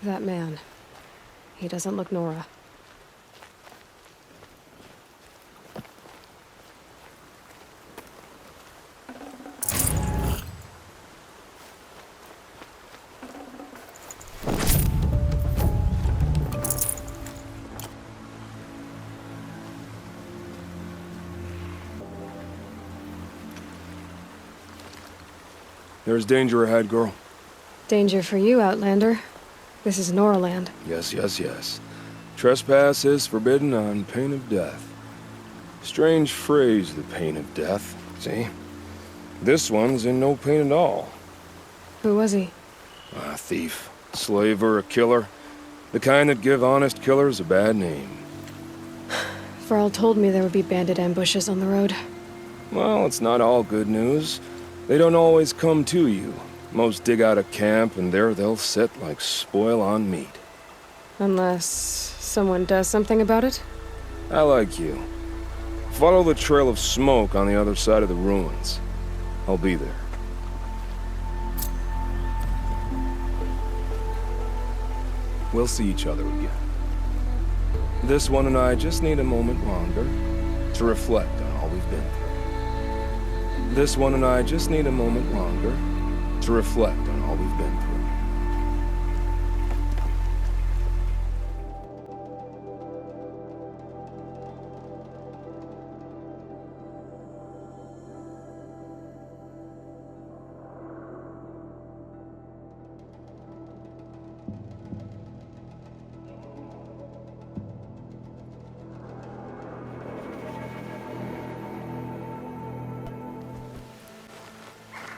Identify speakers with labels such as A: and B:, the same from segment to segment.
A: That man. He doesn't look Nora.
B: There's danger ahead, girl.
A: Danger for you, Outlander. This is Noraland.
B: Yes, yes, yes. Trespass is forbidden on pain of death. Strange phrase, the pain of death, see? This one's in no pain at all.
A: Who was he?
B: A thief, slaver, a killer. The kind that give honest killers a bad name.
A: Varl told me there would be bandit ambushes on the road.
B: Well, it's not all good news. They don't always come to you. Most dig out a camp, and there they'll sit like spoil on meat.
A: Unless someone does something about it?
B: I like you. Follow the trail of smoke on the other side of the ruins. I'll be there. We'll see each other again. This one and I just need a moment longer to reflect on all we've been through. This one and I just need a moment longer to reflect on all we've been through.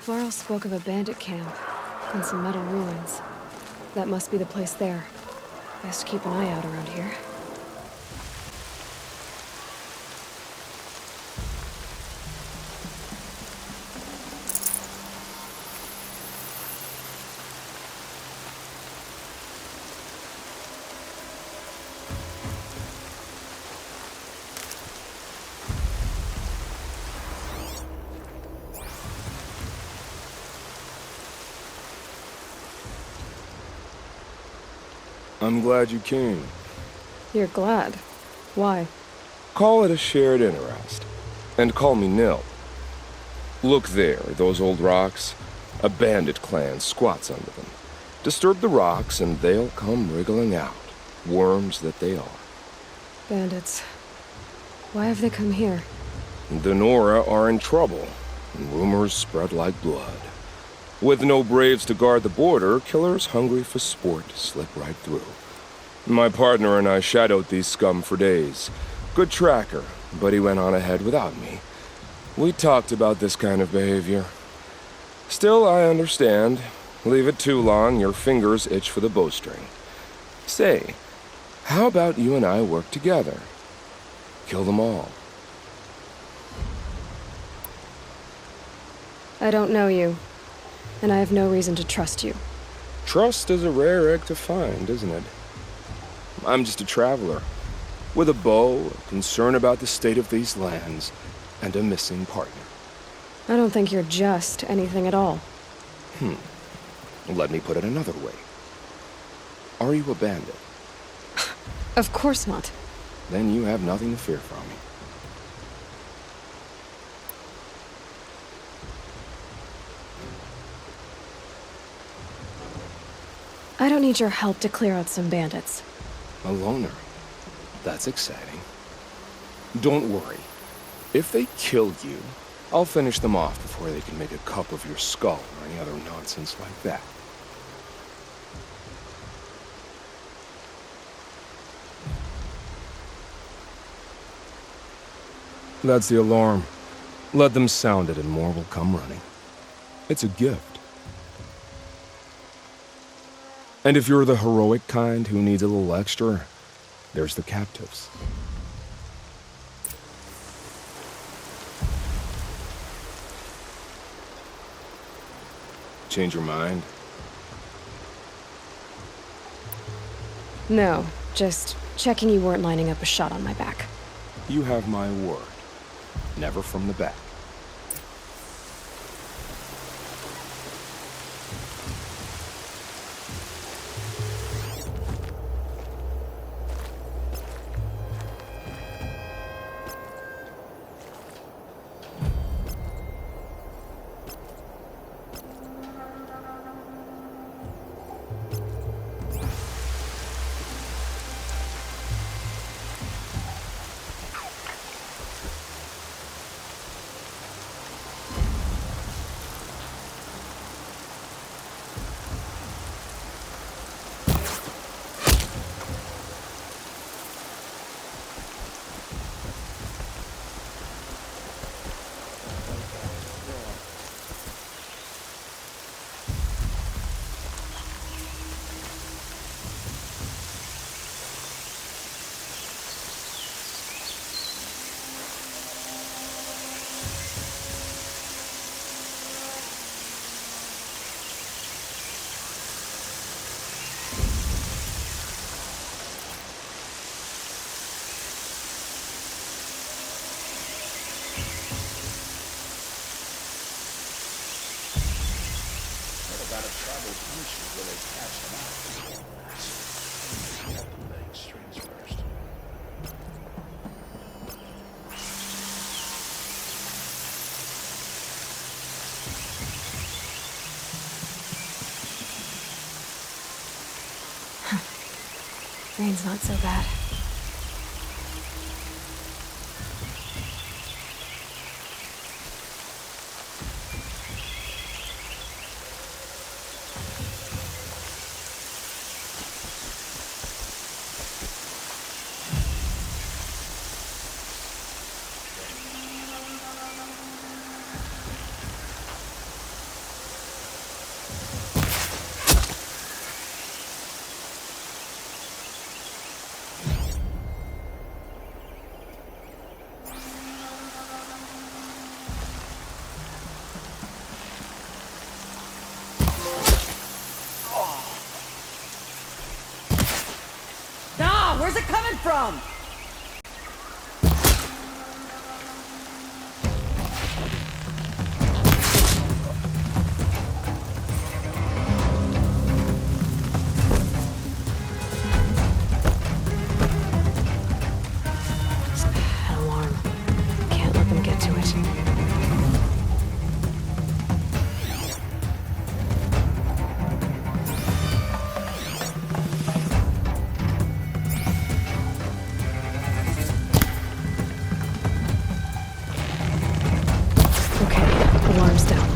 A: Varl spoke of a bandit camp and some metal ruins. That must be the place there. Best keep an eye out around here.
B: I'm glad you came.
A: You're glad? Why?
B: Call it a shared interest. And call me Nil. Look there, those old rocks. A bandit clan squats under them. Disturb the rocks and they'll come wriggling out. Worms that they are.
A: Bandits. Why have they come here?
B: The Nora are in trouble, and rumors spread like blood. With no braves to guard the border, killers hungry for sport slip right through. My partner and I shadowed these scum for days. Good tracker, but he went on ahead without me. We talked about this kind of behavior. Still, I understand. Leave it too long, your fingers itch for the bowstring. Say, how about you and I work together? Kill them all.
A: I don't know you. And I have no reason to trust you.
B: Trust is a rare egg to find, isn't it? I'm just a traveler, with a bow, a concern about the state of these lands, and a missing partner.
A: I don't think you're just anything at all.
B: Let me put it another way. Are you a bandit?
A: Of course not.
B: Then you have nothing to fear from me.
A: I don't need your help to clear out some bandits.
B: A loner. That's exciting. Don't worry. If they kill you, I'll finish them off before they can make a cup of your skull or any other nonsense like that. That's the alarm. Let them sound it and more will come running. It's a gift. And if you're the heroic kind who needs a little extra, there's the captives. Change your mind?
A: No, just checking you weren't lining up a shot on my back.
B: You have my word. Never from the back.
C: when they catch them out. Cut the leg strings first.
A: Rain's not so bad.
D: Where's it coming from?
A: An alarm. Can't let them get to it. Alarm's down.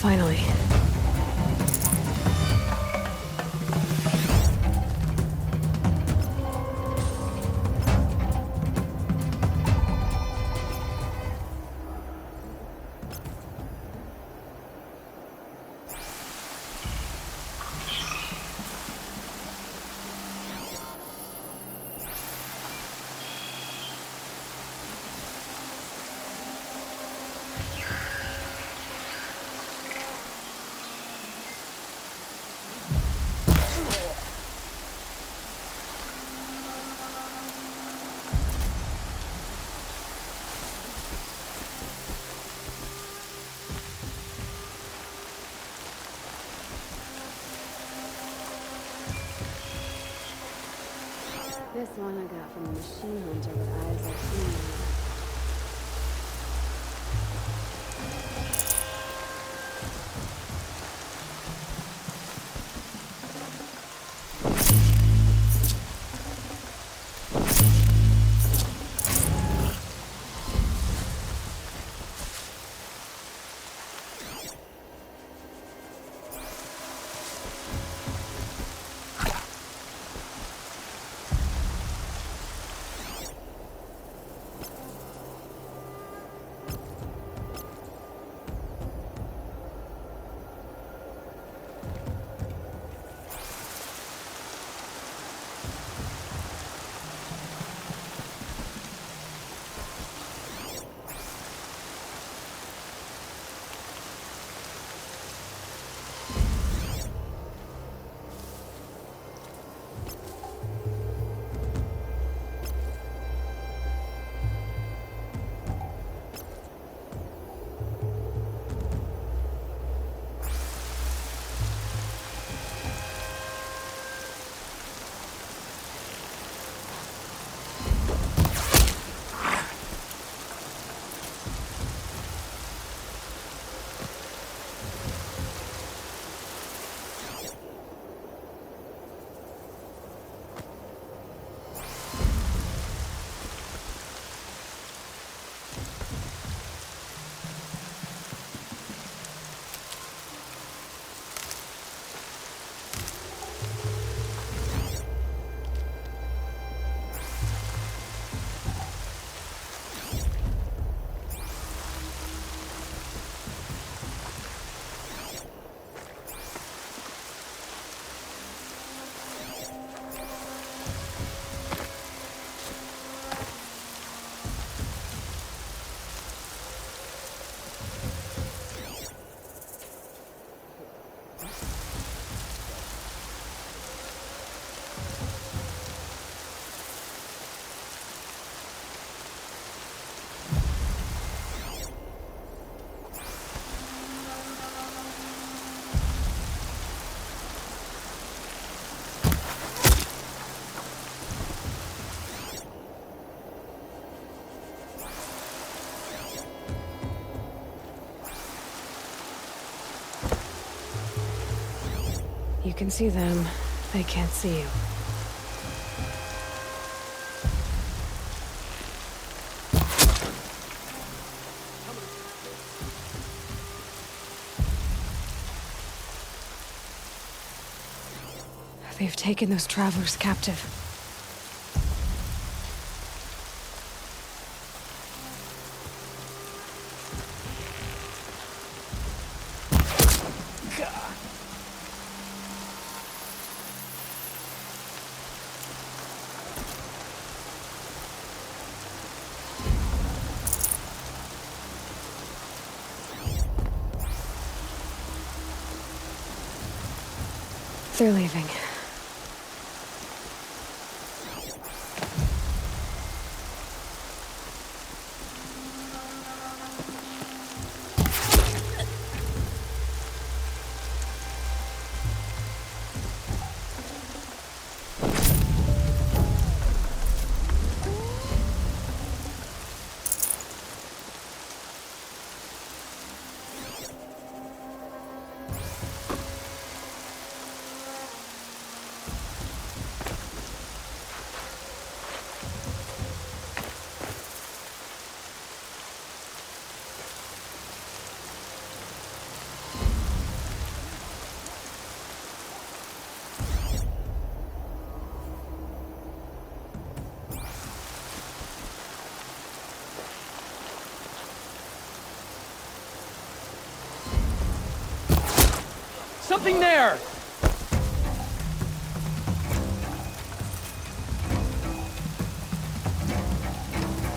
A: Finally.
E: This one I got from a machine hunter with eyes like human.
A: You can see them. They can't see you. They've taken those travelers captive. They're leaving.
F: Something there!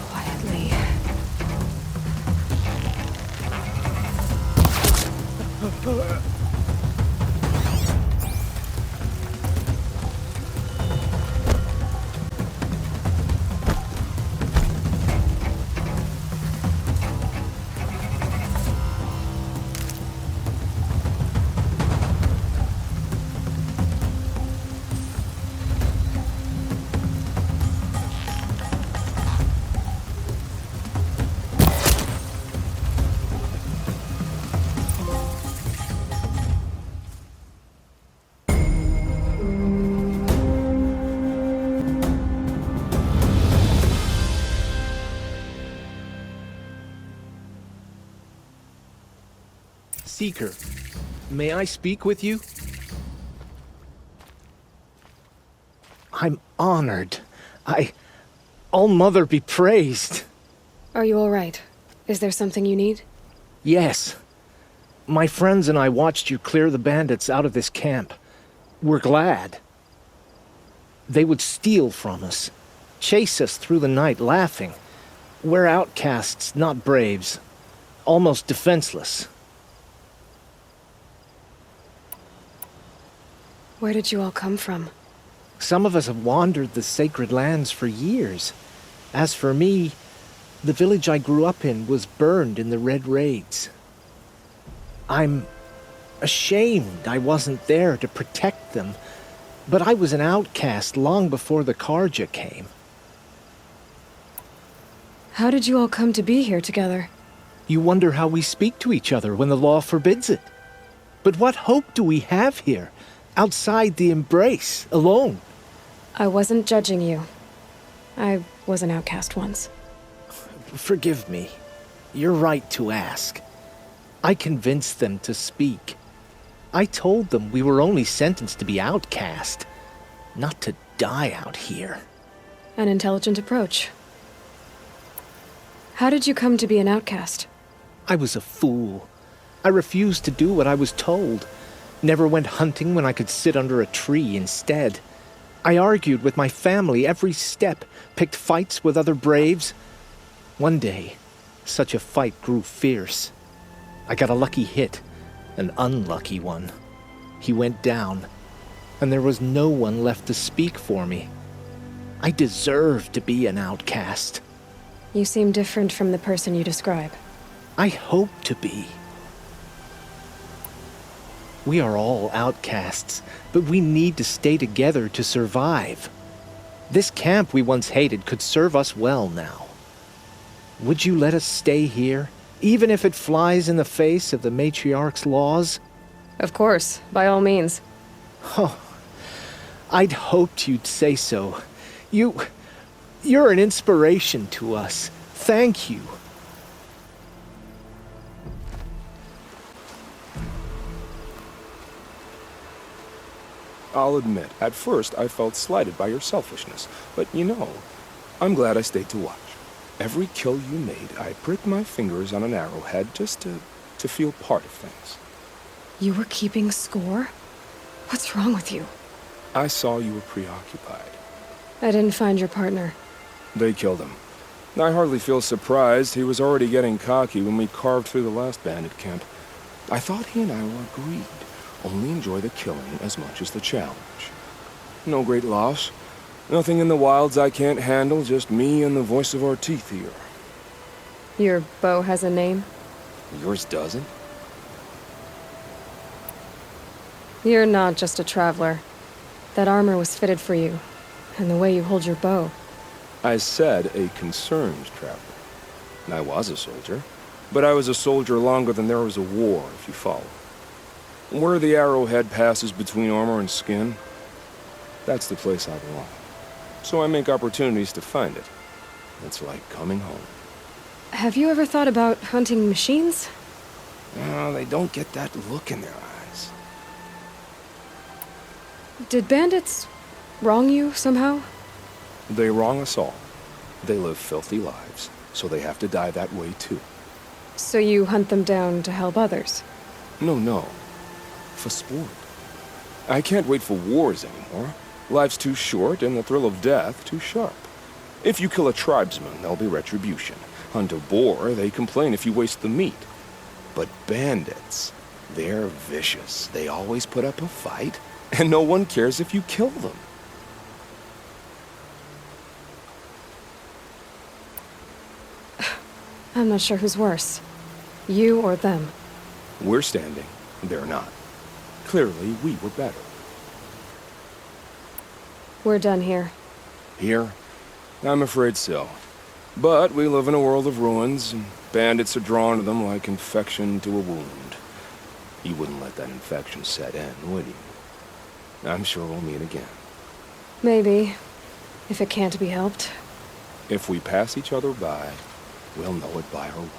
A: Quietly.
G: Seeker, may I speak with you? I'm honored. All-Mother be praised.
A: Are you all right? Is there something you need?
G: Yes. My friends and I watched you clear the bandits out of this camp. We're glad. They would steal from us, chase us through the night laughing. We're outcasts, not braves. Almost defenseless.
A: Where did you all come from?
G: Some of us have wandered the sacred lands for years. As for me, the village I grew up in was burned in the Red Raids. I'm ashamed I wasn't there to protect them, but I was an outcast long before the Karja came.
A: How did you all come to be here together?
G: You wonder how we speak to each other when the law forbids it. But what hope do we have here, outside the embrace, alone?
A: I wasn't judging you. I was an outcast once.
G: Forgive me. You're right to ask. I convinced them to speak. I told them we were only sentenced to be outcast, not to die out here.
A: An intelligent approach. How did you come to be an outcast?
G: I was a fool. I refused to do what I was told. Never went hunting when I could sit under a tree instead. I argued with my family every step, picked fights with other braves. One day, such a fight grew fierce. I got a lucky hit, an unlucky one. He went down, and there was no one left to speak for me. I deserved to be an outcast.
A: You seem different from the person you describe.
G: I hope to be. We are all outcasts, but we need to stay together to survive. This camp we once hated could serve us well now. Would you let us stay here, even if it flies in the face of the matriarch's laws?
A: Of course, by all means.
G: Oh, I'd hoped you'd say so. You're an inspiration to us. Thank you.
B: I'll admit, at first I felt slighted by your selfishness, but you know, I'm glad I stayed to watch. Every kill you made, I pricked my fingers on an arrowhead just to feel part of things.
A: You were keeping score? What's wrong with you?
B: I saw you were preoccupied.
A: I didn't find your partner.
B: They killed him. I hardly feel surprised. He was already getting cocky when we carved through the last bandit camp. I thought he and I were agreed. Only enjoy the killing as much as the challenge. No great loss. Nothing in the wilds I can't handle, just me and the voice of our teeth here.
A: Your bow has a name?
B: Yours doesn't?
A: You're not just a traveler. That armor was fitted for you, and the way you hold your bow.
B: I said a concerned traveler. I was a soldier, but I was a soldier longer than there was a war, if you follow. Where the arrowhead passes between armor and skin, that's the place I belong. So I make opportunities to find it. It's like coming home.
A: Have you ever thought about hunting machines?
B: No, they don't get that look in their eyes.
A: Did bandits wrong you somehow?
B: They wrong us all. They live filthy lives, so they have to die that way too.
A: So you hunt them down to help others?
B: No. For sport. I can't wait for wars anymore. Life's too short and the thrill of death too sharp. If you kill a tribesman, there'll be retribution. Hunt a boar, they complain if you waste the meat. But bandits, they're vicious. They always put up a fight, and no one cares if you kill them.
A: I'm not sure who's worse. You or them.
B: We're standing, they're not. Clearly, we were better.
A: We're done here.
B: Here? I'm afraid so. But we live in a world of ruins, and bandits are drawn to them like infection to a wound. You wouldn't let that infection set in, would you? I'm sure we'll meet again.
A: Maybe. If it can't be helped.
B: If we pass each other by, we'll know it by our words.